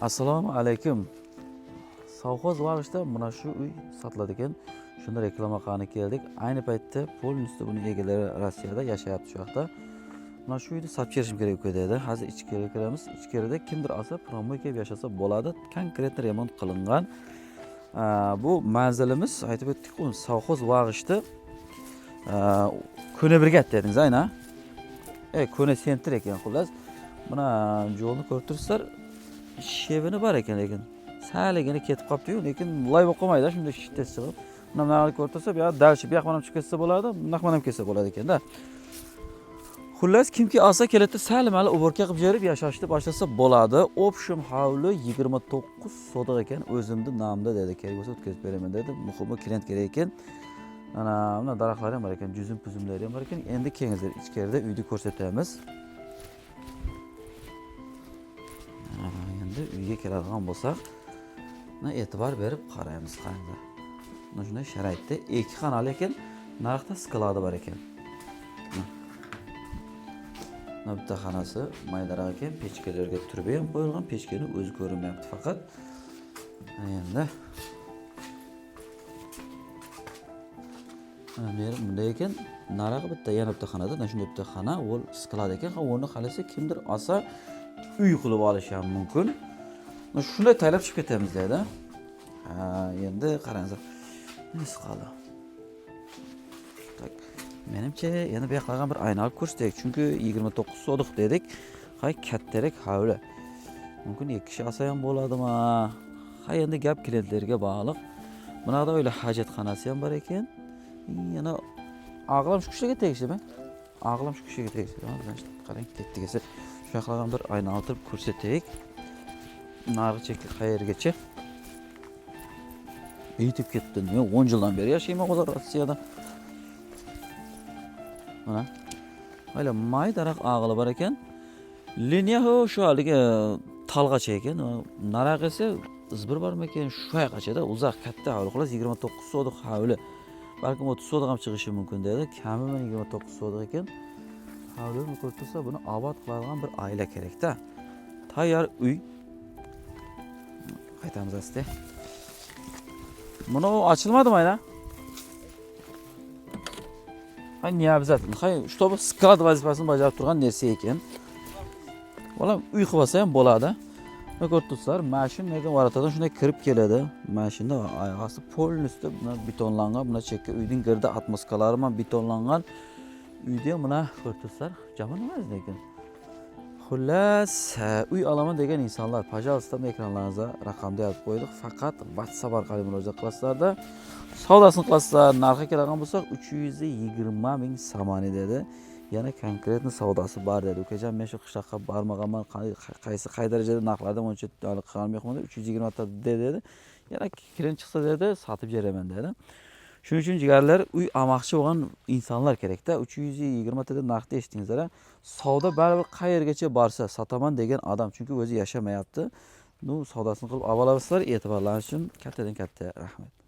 Assalomu alaykum. Savxoz bag'ishda mana shu uy sotiladi ekan. Shunda reklama qilgani keldik. Ayni paytda polnistli buni egalari Rossiyada yashayapti shu yoqda. Mana shu uyni sotib berishim kerak dedi. Hozir ichkariga kiramiz. Ichkarida kimdir olsa, promoy kelib yashasa bo'ladi. Konkretni remont qilingan. Bu manzilimiz aytib o'tdik-ku, savxoz bag'ishda Ko'ne Birgat dedingiz, ayna. Ko'ne sentr ekan xullas. Mana yo'lni ko'rib turibsizlar. Shevini bor ekan, lekin saligini ketib qolibdi-yu, lekin loy bo'lib qolmaydi, shunday shittas chiqib. Mana bunaqani ko'rib tursa, bu yoq dalshi, bu yoq ham chiqib ketsa bo'ladi, bunaq ham ketsa bo'ladi ekan-da. Xullas, kimki olsa keladi, salimali uborka qilib berib yashashni boshlasa bo'ladi. Option hovli 29 sotix ekan, o'zimni nomimda dedi. Kerak bo'lsa o'tkazib beraman dedi. Muhimi klient kerak ekan. Mana daraxtlar ham bor ekan, juzum-puzumlar ham bor ekan. Endi kengizlar ichkarida uyni ko'rsatamiz. Endi uyga keladigan bo'lsak, e'tibor berib qaraymiz qanday. Mana shunday sharoitda 2 xonali ekan, narxda skladi bor ekan. Mana bitta xonasi maydaroq ekan, pechkalarga turba ham qo'yilgan, pechkani o'zi ko'rinmayapti faqat. Endi mana bunday ekan, narxi bitta yana bitta xonada, mana shunday bitta xona, u sklad ekan. Uni xolasa kimdir olsa uy qilib olish ham mumkin. Shunday taylab chiqib ketamiz dedi. Endi qaranglar. Nima qoldi? Tak. Menimcha yana bu yoqlarga bir ayna olib ko'rsatdik, chunki 29 sotix dedik. Kattaroq hovli. Mumkin 2 kishi olsa ham bo'ladimi? Endi gap klientlarga bog'liq. Bunaqda o'yla hojatxonasi ham bor ekan. Yana og'lam shu kishiga tegishli. Og'lam shu kishiga tegishli. Qarang, ketdi-kesa. Shu yoqlarga bir ayna olib ko'rsatdik. Narxi chekli qayergacha? Yetib ketdi. Men 10 yildan beri yashayman hozir Rossiyada. Mana. Mayli may daraxt og'ili bor ekan. Liniya shu haliga talg'acha ekan. Narxi esa izbir bormi ekan? Shu yoqqachada uzoq katta hovli. Xolos 29 sotix hovli. Balkim 30 sotix ham chiqishi mumkin dedi. Kami 29 sotix ekan. Hovlini ko'rib tursa, buni obod qiladigan bir oila kerak-da. Tayyor uy. Qaytamiz asta. Buni ochilmadimi ayna? Ne обязательно? Чтобы sklad vazifasini bajarib turgan narsa ekan. Bolam uy qilib olsa ham bo'ladi. Mana ko'rib turibsizlar, mashinaga varatadan shunday kirib keladi. Mashina oyoqasi polnistli betonlangan, buna chekka uyning girdi atmoskalari ham betonlangan. Uyda mana ko'rib turibsizlar, jami nima ekan? Xullas, uy olaman degan insonlar, пожалуйста, ekranlaringizga raqamni yozib qo'ydik. Faqat WhatsApp orqali murojaat qilasizlar-da. Savdosini qilasizlar, narxi keladigan bo'lsa 320 ming somoni dedi. Yana konkretni savdosi bor dedi. Ukajon, men shu qishloqqa bormaganman, qay darajada narxlarda uncha qilolmayman, 320 ta dedi. Yana kirin chiqsa dedi, sotib beraman dedi. Shuning uchun jigarlar uy olmoqchi bo'lgan insonlar kerak-da. 320 ta narxda eshitdingizlar. Savdo baribir qayergacha borsa sotaman degan odam, chunki o'zi yashamayapti. Savdosini qilib olasizlar, e'tiborlarish uchun kattadan katta rahmat.